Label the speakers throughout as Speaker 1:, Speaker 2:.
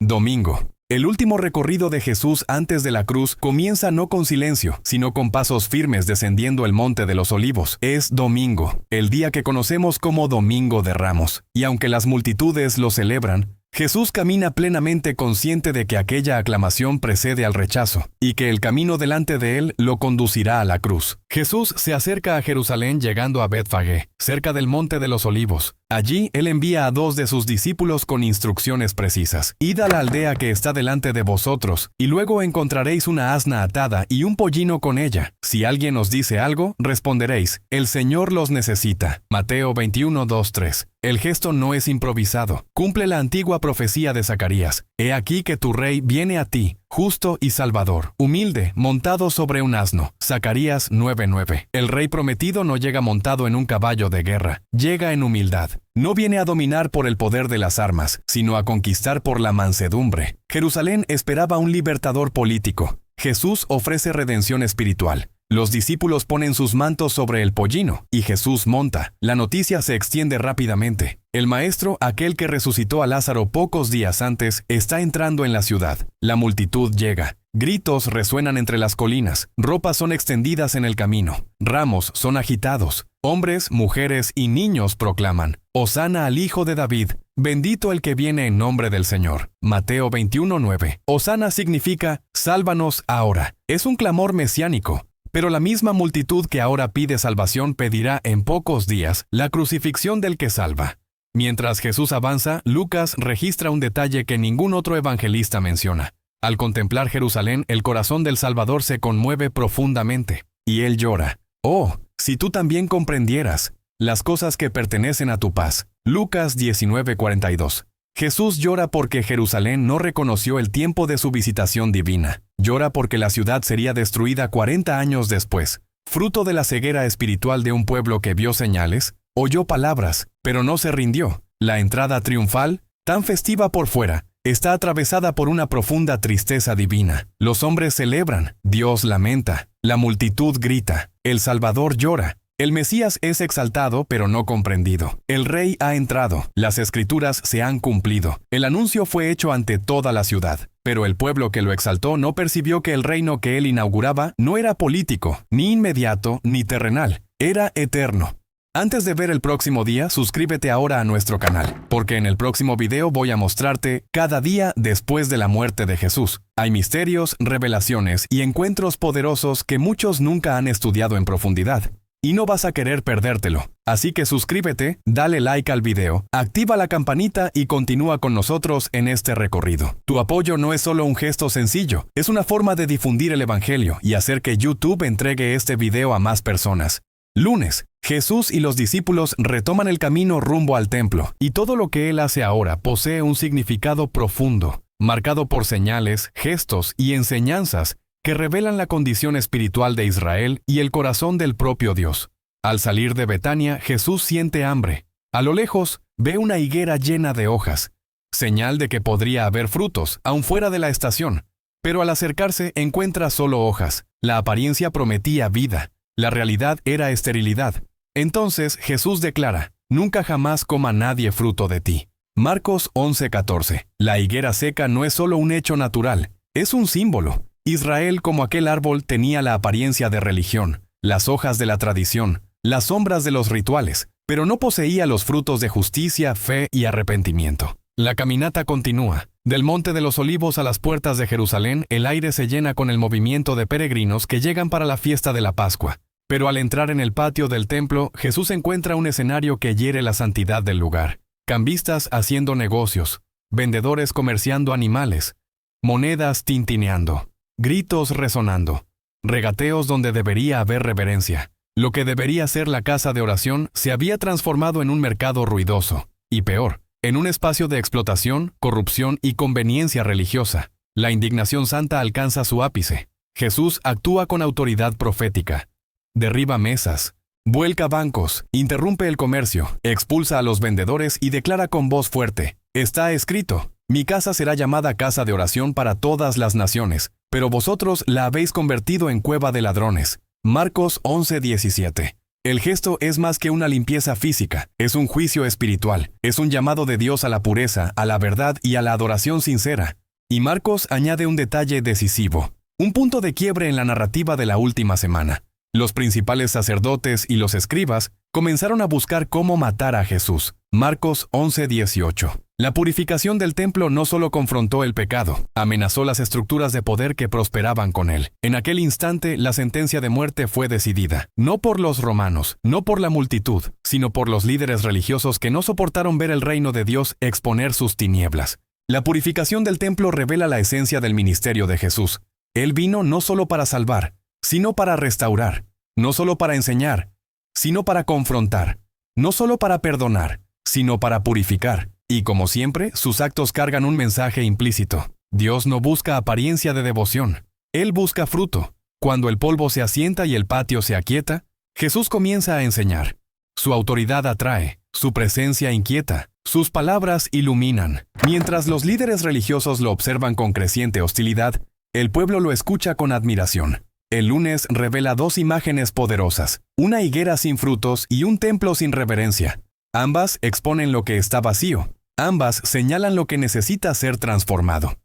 Speaker 1: Domingo. El último recorrido de Jesús antes de la cruz comienza no con silencio, sino con pasos firmes descendiendo el monte de los olivos. Es domingo, el día que conocemos como Domingo de Ramos. Y aunque las multitudes lo celebran, Jesús camina plenamente consciente de que aquella aclamación precede al rechazo, y que el camino delante de él lo conducirá a la cruz. Jesús se acerca a Jerusalén llegando a Betfagé, cerca del monte de los olivos. Allí, él envía a 2 de sus discípulos con instrucciones precisas. Id a la aldea que está delante de vosotros, y luego encontraréis una asna atada y un pollino con ella. Si alguien os dice algo, responderéis, el Señor los necesita. Mateo 21, 2, 3. El gesto no es improvisado. Cumple la antigua profecía de Zacarías. He aquí que tu rey viene a ti, justo y salvador, humilde, montado sobre un asno. Zacarías 9:9. El rey prometido no llega montado en un caballo de guerra, llega en humildad. No viene a dominar por el poder de las armas, sino a conquistar por la mansedumbre. Jerusalén esperaba un libertador político. Jesús ofrece redención espiritual. Los discípulos ponen sus mantos sobre el pollino, y Jesús monta. La noticia se extiende rápidamente. El maestro, aquel que resucitó a Lázaro pocos días antes, está entrando en la ciudad. La multitud llega. Gritos resuenan entre las colinas. Ropas son extendidas en el camino. Ramos son agitados. Hombres, mujeres y niños proclaman: Hosana al Hijo de David. Bendito el que viene en nombre del Señor. Mateo 21:9. Hosana significa sálvanos ahora. Es un clamor mesiánico. Pero la misma multitud que ahora pide salvación pedirá en pocos días la crucifixión del que salva. Mientras Jesús avanza, Lucas registra un detalle que ningún otro evangelista menciona. Al contemplar Jerusalén, el corazón del Salvador se conmueve profundamente, y él llora. Oh, si tú también comprendieras las cosas que pertenecen a tu paz. Lucas 19:42. Jesús llora porque Jerusalén no reconoció el tiempo de su visitación divina. Llora porque la ciudad sería destruida 40 años después, fruto de la ceguera espiritual de un pueblo que vio señales, oyó palabras, pero no se rindió. La entrada triunfal, tan festiva por fuera, está atravesada por una profunda tristeza divina. Los hombres celebran, Dios lamenta, la multitud grita, el Salvador llora. El Mesías es exaltado pero no comprendido. El Rey ha entrado, las Escrituras se han cumplido. El anuncio fue hecho ante toda la ciudad. Pero el pueblo que lo exaltó no percibió que el reino que él inauguraba no era político, ni inmediato, ni terrenal. Era eterno. Antes de ver el próximo día, suscríbete ahora a nuestro canal, porque en el próximo video voy a mostrarte cada día después de la muerte de Jesús. Hay misterios, revelaciones y encuentros poderosos que muchos nunca han estudiado en profundidad. Y no vas a querer perdértelo. Así que suscríbete, dale like al video, activa la campanita y continúa con nosotros en este recorrido. Tu apoyo no es solo un gesto sencillo, es una forma de difundir el evangelio y hacer que YouTube entregue este video a más personas. Lunes. Jesús y los discípulos retoman el camino rumbo al templo, y todo lo que él hace ahora posee un significado profundo, marcado por señales, gestos y enseñanzas que revelan la condición espiritual de Israel y el corazón del propio Dios. Al salir de Betania, Jesús siente hambre. A lo lejos, ve una higuera llena de hojas, señal de que podría haber frutos, aun fuera de la estación. Pero al acercarse, encuentra solo hojas. La apariencia prometía vida. La realidad era esterilidad. Entonces Jesús declara: nunca jamás coma nadie fruto de ti. Marcos 11:14. La higuera seca no es solo un hecho natural, es un símbolo. Israel, como aquel árbol, tenía la apariencia de religión, las hojas de la tradición, las sombras de los rituales, pero no poseía los frutos de justicia, fe y arrepentimiento. La caminata continúa. Del Monte de los Olivos a las puertas de Jerusalén, el aire se llena con el movimiento de peregrinos que llegan para la fiesta de la Pascua. Pero al entrar en el patio del templo, Jesús encuentra un escenario que hiere la santidad del lugar. Cambistas haciendo negocios, vendedores comerciando animales, monedas tintineando. Gritos resonando, regateos donde debería haber reverencia. Lo que debería ser la casa de oración se había transformado en un mercado ruidoso, y peor, en un espacio de explotación, corrupción y conveniencia religiosa. La indignación santa alcanza su ápice. Jesús actúa con autoridad profética. Derriba mesas, vuelca bancos, interrumpe el comercio, expulsa a los vendedores y declara con voz fuerte: está escrito, mi casa será llamada casa de oración para todas las naciones, pero vosotros la habéis convertido en cueva de ladrones. Marcos 11:17. El gesto es más que una limpieza física, es un juicio espiritual, es un llamado de Dios a la pureza, a la verdad y a la adoración sincera. Y Marcos añade un detalle decisivo, un punto de quiebre en la narrativa de la última semana. Los principales sacerdotes y los escribas comenzaron a buscar cómo matar a Jesús. Marcos 11:18. La purificación del templo no solo confrontó el pecado, amenazó las estructuras de poder que prosperaban con él. En aquel instante, la sentencia de muerte fue decidida, no por los romanos, no por la multitud, sino por los líderes religiosos que no soportaron ver el reino de Dios exponer sus tinieblas. La purificación del templo revela la esencia del ministerio de Jesús. Él vino no solo para salvar, sino para restaurar, no solo para enseñar, sino para confrontar, no solo para perdonar, sino para purificar. Y como siempre, sus actos cargan un mensaje implícito. Dios no busca apariencia de devoción. Él busca fruto. Cuando el polvo se asienta y el patio se aquieta, Jesús comienza a enseñar. Su autoridad atrae, su presencia inquieta, sus palabras iluminan. Mientras los líderes religiosos lo observan con creciente hostilidad, el pueblo lo escucha con admiración. El lunes revela dos imágenes poderosas, una higuera sin frutos y un templo sin reverencia. Ambas exponen lo que está vacío. Ambas señalan lo que necesita ser transformado.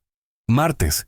Speaker 1: Martes.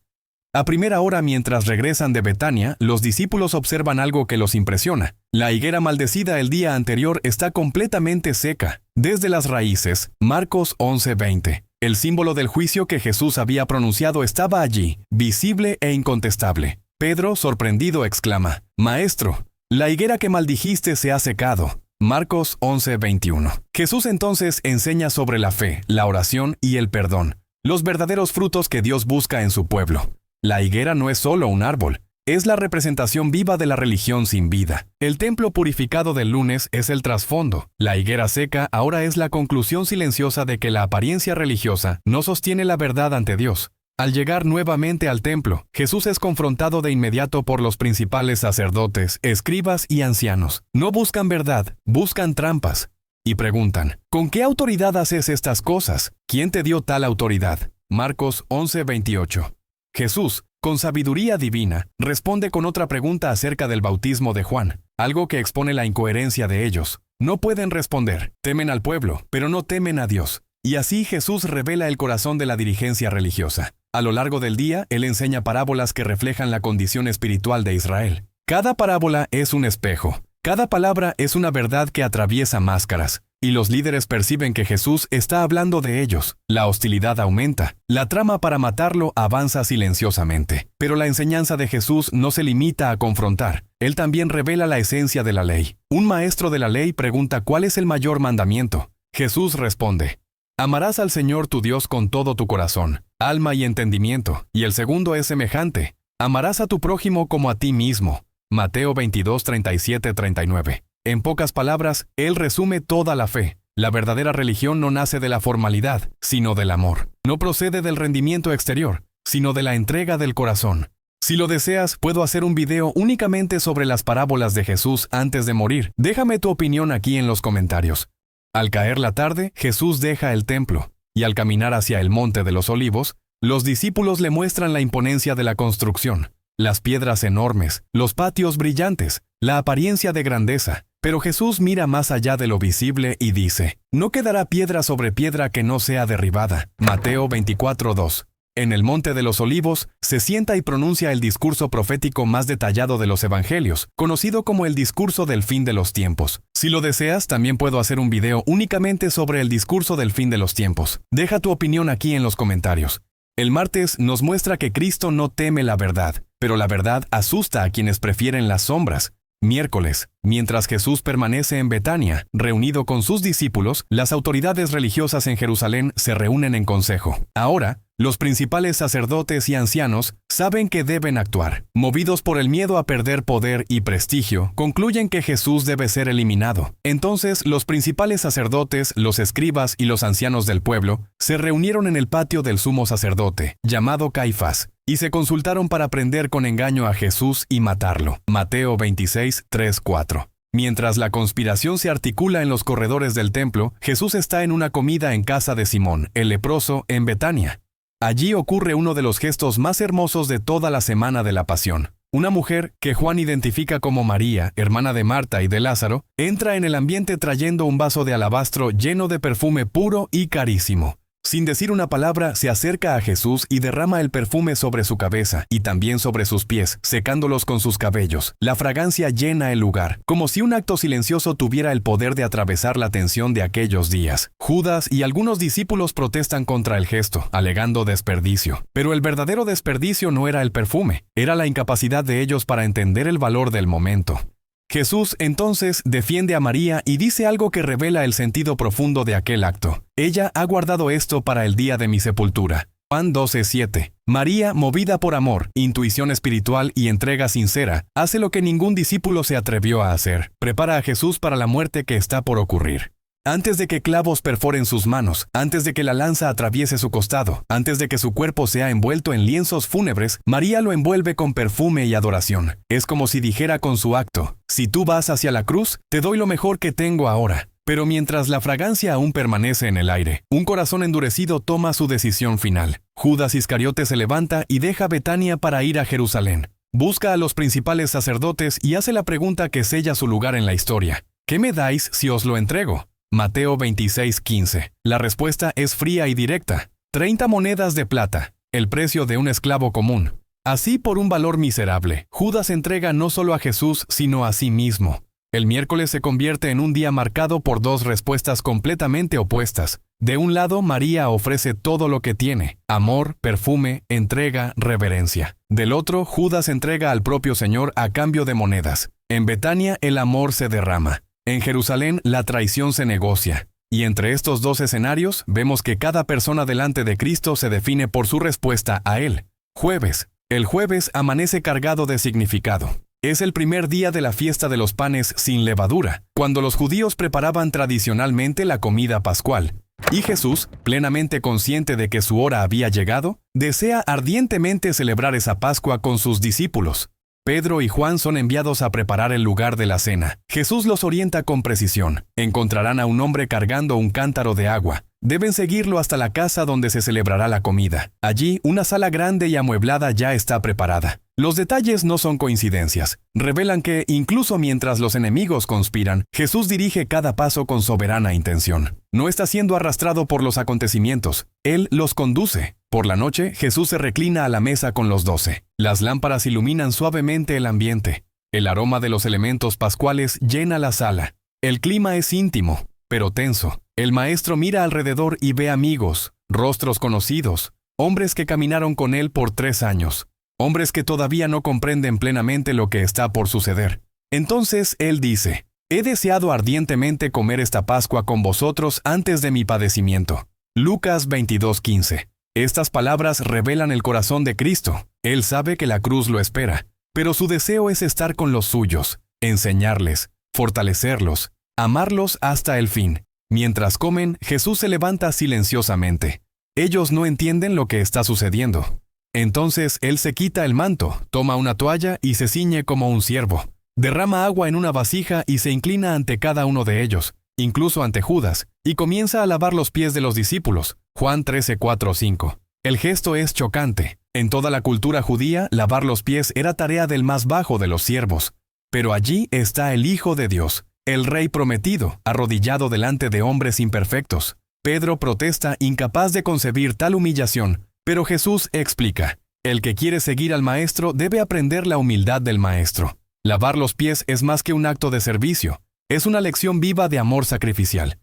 Speaker 1: A primera hora mientras regresan de Betania, los discípulos observan algo que los impresiona. La higuera maldecida el día anterior está completamente seca, desde las raíces. Marcos 11:20. El símbolo del juicio que Jesús había pronunciado estaba allí, visible e incontestable. Pedro, sorprendido, exclama: «Maestro, la higuera que maldijiste se ha secado». Marcos 11:21. Jesús entonces enseña sobre la fe, la oración y el perdón, los verdaderos frutos que Dios busca en su pueblo. La higuera no es solo un árbol, es la representación viva de la religión sin vida. El templo purificado del lunes es el trasfondo. La higuera seca ahora es la conclusión silenciosa de que la apariencia religiosa no sostiene la verdad ante Dios. Al llegar nuevamente al templo, Jesús es confrontado de inmediato por los principales sacerdotes, escribas y ancianos. No buscan verdad, buscan trampas. Y preguntan: ¿con qué autoridad haces estas cosas? ¿Quién te dio tal autoridad? Marcos 11:28. Jesús, con sabiduría divina, responde con otra pregunta acerca del bautismo de Juan, algo que expone la incoherencia de ellos. No pueden responder, temen al pueblo, pero no temen a Dios. Y así Jesús revela el corazón de la dirigencia religiosa. A lo largo del día, Él enseña parábolas que reflejan la condición espiritual de Israel. Cada parábola es un espejo. Cada palabra es una verdad que atraviesa máscaras. Y los líderes perciben que Jesús está hablando de ellos. La hostilidad aumenta. La trama para matarlo avanza silenciosamente. Pero la enseñanza de Jesús no se limita a confrontar. Él también revela la esencia de la ley. Un maestro de la ley pregunta cuál es el mayor mandamiento. Jesús responde: «Amarás al Señor tu Dios con todo tu corazón, alma y entendimiento». Y el segundo es semejante: «Amarás a tu prójimo como a ti mismo». Mateo 22:37-39. En pocas palabras, Él resume toda la fe. La verdadera religión no nace de la formalidad, sino del amor. No procede del rendimiento exterior, sino de la entrega del corazón. Si lo deseas, puedo hacer un video únicamente sobre las parábolas de Jesús antes de morir. Déjame tu opinión aquí en los comentarios. Al caer la tarde, Jesús deja el templo, y al caminar hacia el Monte de los Olivos, los discípulos le muestran la imponencia de la construcción, las piedras enormes, los patios brillantes, la apariencia de grandeza. Pero Jesús mira más allá de lo visible y dice: «No quedará piedra sobre piedra que no sea derribada». Mateo 24:2. En el Monte de los Olivos, se sienta y pronuncia el discurso profético más detallado de los Evangelios, conocido como el discurso del fin de los tiempos. Si lo deseas, también puedo hacer un video únicamente sobre el discurso del fin de los tiempos. Deja tu opinión aquí en los comentarios. El martes nos muestra que Cristo no teme la verdad, pero la verdad asusta a quienes prefieren las sombras. Miércoles, mientras Jesús permanece en Betania, reunido con sus discípulos, las autoridades religiosas en Jerusalén se reúnen en consejo. Ahora, los principales sacerdotes y ancianos saben que deben actuar. Movidos por el miedo a perder poder y prestigio, concluyen que Jesús debe ser eliminado. Entonces, los principales sacerdotes, los escribas y los ancianos del pueblo se reunieron en el patio del sumo sacerdote, llamado Caifás, y se consultaron para prender con engaño a Jesús y matarlo. Mateo 26:3-4. Mientras la conspiración se articula en los corredores del templo, Jesús está en una comida en casa de Simón, el leproso, en Betania. Allí ocurre uno de los gestos más hermosos de toda la semana de la Pasión. Una mujer, que Juan identifica como María, hermana de Marta y de Lázaro, entra en el ambiente trayendo un vaso de alabastro lleno de perfume puro y carísimo. Sin decir una palabra, se acerca a Jesús y derrama el perfume sobre su cabeza y también sobre sus pies, secándolos con sus cabellos. La fragancia llena el lugar, como si un acto silencioso tuviera el poder de atravesar la tensión de aquellos días. Judas y algunos discípulos protestan contra el gesto, alegando desperdicio. Pero el verdadero desperdicio no era el perfume, era la incapacidad de ellos para entender el valor del momento. Jesús entonces defiende a María y dice algo que revela el sentido profundo de aquel acto. Ella ha guardado esto para el día de mi sepultura. Juan 12:7. María, movida por amor, intuición espiritual y entrega sincera, hace lo que ningún discípulo se atrevió a hacer. Prepara a Jesús para la muerte que está por ocurrir. Antes de que clavos perforen sus manos, antes de que la lanza atraviese su costado, antes de que su cuerpo sea envuelto en lienzos fúnebres, María lo envuelve con perfume y adoración. Es como si dijera con su acto: si tú vas hacia la cruz, te doy lo mejor que tengo ahora. Pero mientras la fragancia aún permanece en el aire, un corazón endurecido toma su decisión final. Judas Iscariote se levanta y deja Betania para ir a Jerusalén. Busca a los principales sacerdotes y hace la pregunta que sella su lugar en la historia: ¿qué me dais si os lo entrego? Mateo 26:15. La respuesta es fría y directa: 30 monedas de plata, el precio de un esclavo común. Así, por un valor miserable, Judas entrega no solo a Jesús, sino a sí mismo. El miércoles se convierte en un día marcado por dos respuestas completamente opuestas. De un lado, María ofrece todo lo que tiene: amor, perfume, entrega, reverencia. Del otro, Judas entrega al propio Señor a cambio de monedas. En Betania, el amor se derrama. En Jerusalén, la traición se negocia. Y entre estos dos escenarios, vemos que cada persona delante de Cristo se define por su respuesta a Él. Jueves. El jueves amanece cargado de significado. Es el primer día de la fiesta de los panes sin levadura, cuando los judíos preparaban tradicionalmente la comida pascual. Y Jesús, plenamente consciente de que su hora había llegado, desea ardientemente celebrar esa Pascua con sus discípulos. Pedro y Juan son enviados a preparar el lugar de la cena. Jesús los orienta con precisión. Encontrarán a un hombre cargando un cántaro de agua. Deben seguirlo hasta la casa donde se celebrará la comida. Allí, una sala grande y amueblada ya está preparada. Los detalles no son coincidencias. Revelan que, incluso mientras los enemigos conspiran, Jesús dirige cada paso con soberana intención. No está siendo arrastrado por los acontecimientos. Él los conduce. Por la noche, Jesús se reclina a la mesa con los 12. Las lámparas iluminan suavemente el ambiente. El aroma de los elementos pascuales llena la sala. El clima es íntimo, pero tenso. El maestro mira alrededor y ve amigos, rostros conocidos, hombres que caminaron con él por 3 años, hombres que todavía no comprenden plenamente lo que está por suceder. Entonces él dice: he deseado ardientemente comer esta Pascua con vosotros antes de mi padecimiento. Lucas 22:15. Estas palabras revelan el corazón de Cristo. Él sabe que la cruz lo espera, pero su deseo es estar con los suyos, enseñarles, fortalecerlos, amarlos hasta el fin. Mientras comen, Jesús se levanta silenciosamente. Ellos no entienden lo que está sucediendo. Entonces él se quita el manto, toma una toalla y se ciñe como un siervo. Derrama agua en una vasija y se inclina ante cada uno de ellos, incluso ante Judas, y comienza a lavar los pies de los discípulos. Juan 13:4-5. El gesto es chocante. En toda la cultura judía, lavar los pies era tarea del más bajo de los siervos. Pero allí está el Hijo de Dios, el Rey prometido, arrodillado delante de hombres imperfectos. Pedro protesta, incapaz de concebir tal humillación, pero Jesús explica: el que quiere seguir al Maestro debe aprender la humildad del Maestro. Lavar los pies es más que un acto de servicio, es una lección viva de amor sacrificial.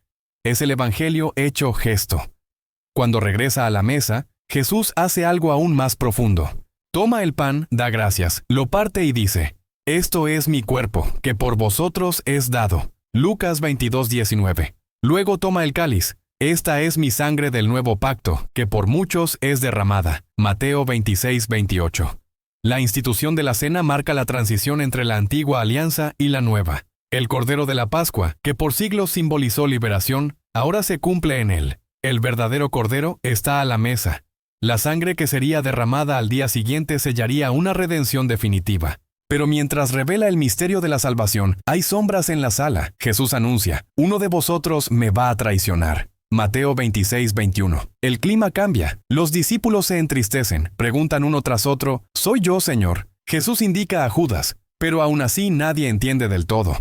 Speaker 1: Es el Evangelio hecho gesto. Cuando regresa a la mesa, Jesús hace algo aún más profundo. Toma el pan, da gracias, lo parte y dice: esto es mi cuerpo, que por vosotros es dado. Lucas 22:19. Luego toma el cáliz. Esta es mi sangre del nuevo pacto, que por muchos es derramada. Mateo 26:28. La institución de la cena marca la transición entre la antigua alianza y la nueva. El Cordero de la Pascua, que por siglos simbolizó liberación, ahora se cumple en él. El verdadero Cordero está a la mesa. La sangre que sería derramada al día siguiente sellaría una redención definitiva. Pero mientras revela el misterio de la salvación, hay sombras en la sala. Jesús anuncia: uno de vosotros me va a traicionar. Mateo 26:21. El clima cambia. Los discípulos se entristecen. Preguntan uno tras otro: ¿soy yo, Señor? Jesús indica a Judas, pero aún así nadie entiende del todo.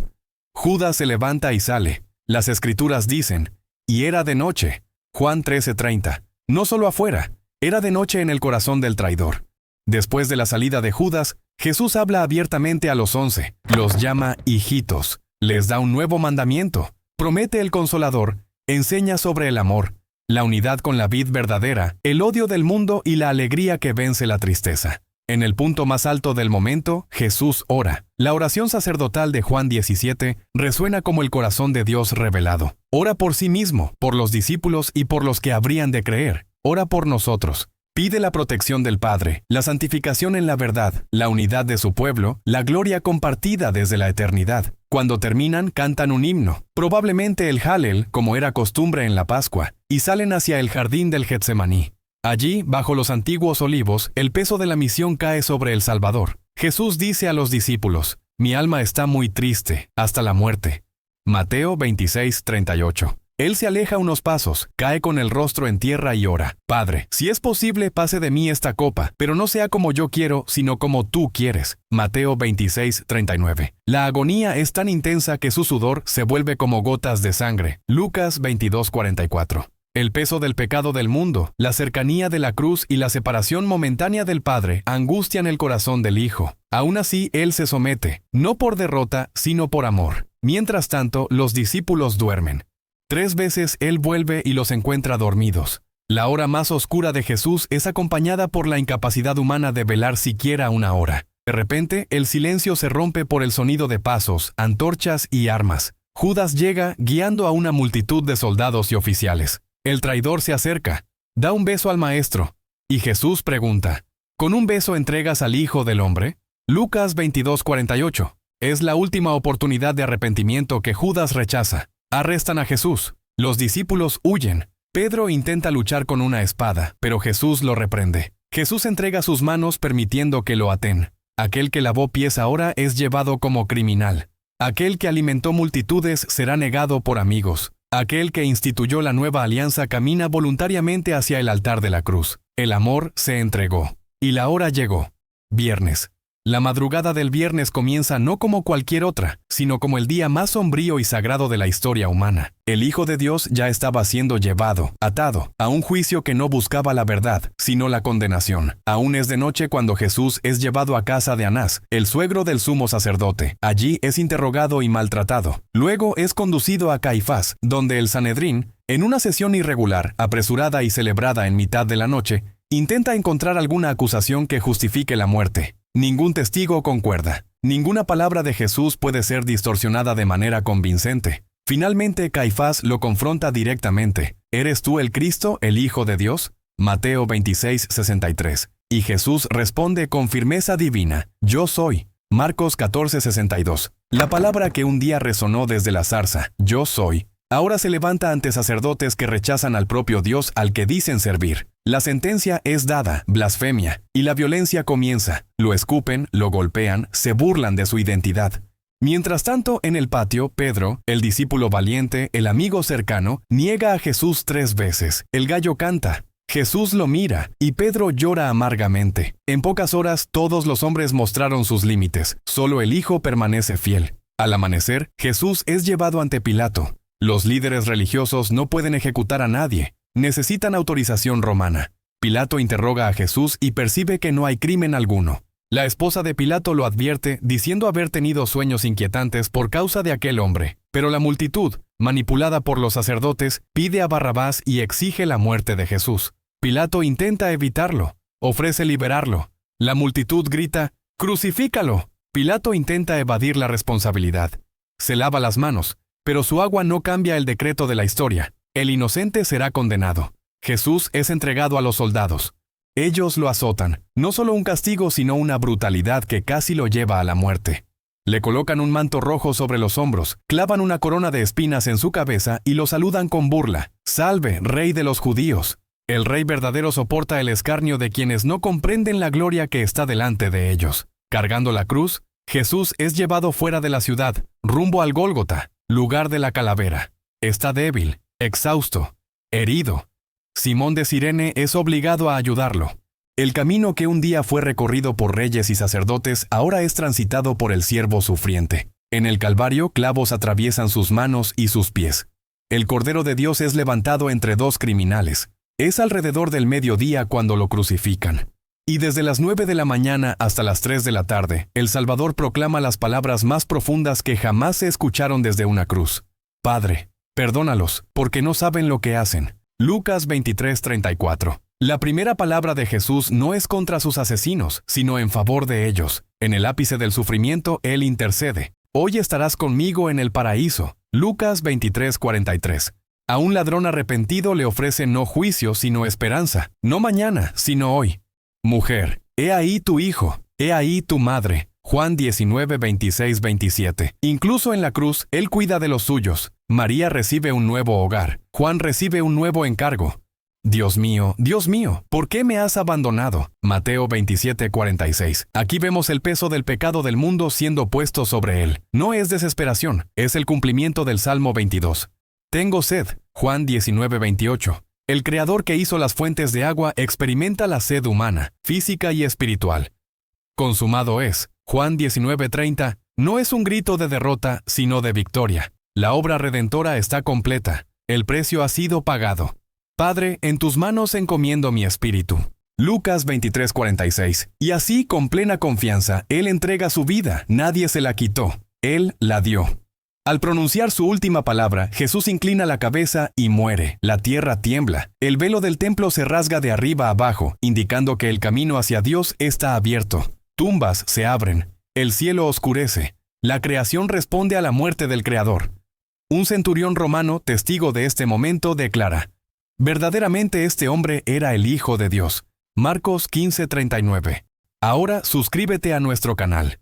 Speaker 1: Judas se levanta y sale. Las Escrituras dicen, y era de noche. Juan 13:30. No solo afuera, era de noche en el corazón del traidor. Después de la salida de Judas, Jesús habla abiertamente a los 11, los llama hijitos, les da un nuevo mandamiento, promete el Consolador, enseña sobre el amor, la unidad con la vid verdadera, el odio del mundo y la alegría que vence la tristeza. En el punto más alto del momento, Jesús ora. La oración sacerdotal de Juan 17 resuena como el corazón de Dios revelado. Ora por sí mismo, por los discípulos y por los que habrían de creer. Ora por nosotros. Pide la protección del Padre, la santificación en la verdad, la unidad de su pueblo, la gloria compartida desde la eternidad. Cuando terminan, cantan un himno, probablemente el Hallel, como era costumbre en la Pascua, y salen hacia el jardín del Getsemaní. Allí, bajo los antiguos olivos, el peso de la misión cae sobre el Salvador. Jesús dice a los discípulos, «Mi alma está muy triste, hasta la muerte». Mateo 26:38. Él se aleja unos pasos, cae con el rostro en tierra y ora, «Padre, si es posible, pase de mí esta copa, pero no sea como yo quiero, sino como tú quieres». Mateo 26:39. La agonía es tan intensa que su sudor se vuelve como gotas de sangre. Lucas 22:44. El peso del pecado del mundo, la cercanía de la cruz y la separación momentánea del Padre angustian el corazón del Hijo. Aún así, Él se somete, no por derrota, sino por amor. Mientras tanto, los discípulos duermen. 3 veces Él vuelve y los encuentra dormidos. La hora más oscura de Jesús es acompañada por la incapacidad humana de velar siquiera una hora. De repente, el silencio se rompe por el sonido de pasos, antorchas y armas. Judas llega guiando a una multitud de soldados y oficiales. El traidor se acerca, da un beso al maestro, y Jesús pregunta, ¿con un beso entregas al Hijo del Hombre? Lucas 22:48. Es la última oportunidad de arrepentimiento que Judas rechaza. Arrestan a Jesús. Los discípulos huyen. Pedro intenta luchar con una espada, pero Jesús lo reprende. Jesús entrega sus manos permitiendo que lo aten. Aquel que lavó pies ahora es llevado como criminal. Aquel que alimentó multitudes será negado por amigos. Aquel que instituyó la nueva alianza camina voluntariamente hacia el altar de la cruz. El amor se entregó. Y la hora llegó. Viernes. La madrugada del viernes comienza no como cualquier otra, sino como el día más sombrío y sagrado de la historia humana. El Hijo de Dios ya estaba siendo llevado, atado, a un juicio que no buscaba la verdad, sino la condenación. Aún es de noche cuando Jesús es llevado a casa de Anás, el suegro del sumo sacerdote. Allí es interrogado y maltratado. Luego es conducido a Caifás, donde el Sanedrín, en una sesión irregular, apresurada y celebrada en mitad de la noche, intenta encontrar alguna acusación que justifique la muerte. Ningún testigo concuerda. Ninguna palabra de Jesús puede ser distorsionada de manera convincente. Finalmente, Caifás lo confronta directamente. ¿Eres tú el Cristo, el Hijo de Dios? Mateo 26:63. Y Jesús responde con firmeza divina, «Yo soy». Marcos 14:62. La palabra que un día resonó desde la zarza, «Yo soy», ahora se levanta ante sacerdotes que rechazan al propio Dios al que dicen servir. La sentencia es dada, blasfemia, y la violencia comienza. Lo escupen, lo golpean, se burlan de su identidad. Mientras tanto, en el patio, Pedro, el discípulo valiente, el amigo cercano, niega a Jesús 3 veces. El gallo canta. Jesús lo mira, y Pedro llora amargamente. En pocas horas, todos los hombres mostraron sus límites. Solo el Hijo permanece fiel. Al amanecer, Jesús es llevado ante Pilato. Los líderes religiosos no pueden ejecutar a nadie. Necesitan autorización romana. Pilato interroga a Jesús y percibe que no hay crimen alguno. La esposa de Pilato lo advierte, diciendo haber tenido sueños inquietantes por causa de aquel hombre. Pero la multitud, manipulada por los sacerdotes, pide a Barrabás y exige la muerte de Jesús. Pilato intenta evitarlo. Ofrece liberarlo. La multitud grita, «¡Crucifícalo!». Pilato intenta evadir la responsabilidad. Se lava las manos, pero su agua no cambia el decreto de la historia. El inocente será condenado. Jesús es entregado a los soldados. Ellos lo azotan, no solo un castigo, sino una brutalidad que casi lo lleva a la muerte. Le colocan un manto rojo sobre los hombros, clavan una corona de espinas en su cabeza y lo saludan con burla. «Salve, Rey de los judíos». El Rey verdadero soporta el escarnio de quienes no comprenden la gloria que está delante de ellos. Cargando la cruz, Jesús es llevado fuera de la ciudad, rumbo al Gólgota, lugar de la calavera. Está débil, exhausto, herido. Simón de Cirene es obligado a ayudarlo. El camino que un día fue recorrido por reyes y sacerdotes ahora es transitado por el siervo sufriente. En el Calvario, clavos atraviesan sus manos y sus pies. El Cordero de Dios es levantado entre dos criminales. Es alrededor del mediodía cuando lo crucifican. Y desde las 9 de la mañana hasta las 3 de la tarde, el Salvador proclama las palabras más profundas que jamás se escucharon desde una cruz. Padre, perdónalos, porque no saben lo que hacen. Lucas 23:34. La primera palabra de Jesús no es contra sus asesinos, sino en favor de ellos. En el ápice del sufrimiento, Él intercede. Hoy estarás conmigo en el paraíso. Lucas 23:43. A un ladrón arrepentido le ofrece no juicio, sino esperanza. No mañana, sino hoy. Mujer, he ahí tu hijo, he ahí tu madre. Juan 19:26-27. Incluso en la cruz, Él cuida de los suyos. María recibe un nuevo hogar. Juan recibe un nuevo encargo. Dios mío, ¿por qué me has abandonado? Mateo 27:46. Aquí vemos el peso del pecado del mundo siendo puesto sobre Él. No es desesperación, es el cumplimiento del Salmo 22. Tengo sed. Juan 19:28. El Creador que hizo las fuentes de agua experimenta la sed humana, física y espiritual. Consumado es. Juan 19:30. No es un grito de derrota, sino de victoria. La obra redentora está completa. El precio ha sido pagado. Padre, en tus manos encomiendo mi espíritu. Lucas 23:46. Y así, con plena confianza, Él entrega su vida. Nadie se la quitó. Él la dio. Al pronunciar su última palabra, Jesús inclina la cabeza y muere. La tierra tiembla. El velo del templo se rasga de arriba a abajo, indicando que el camino hacia Dios está abierto. Tumbas se abren. El cielo oscurece. La creación responde a la muerte del Creador. Un centurión romano, testigo de este momento, declara: verdaderamente este hombre era el Hijo de Dios. Marcos 15:39. Ahora suscríbete a nuestro canal,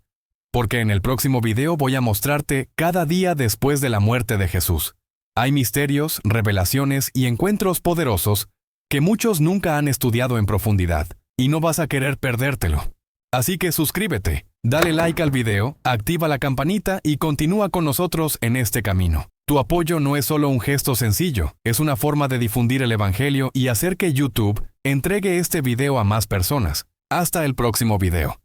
Speaker 1: porque en el próximo video voy a mostrarte cada día después de la muerte de Jesús. Hay misterios, revelaciones y encuentros poderosos que muchos nunca han estudiado en profundidad, y no vas a querer perdértelo. Así que suscríbete, dale like al video, activa la campanita y continúa con nosotros en este camino. Tu apoyo no es solo un gesto sencillo, es una forma de difundir el Evangelio y hacer que YouTube entregue este video a más personas. Hasta el próximo video.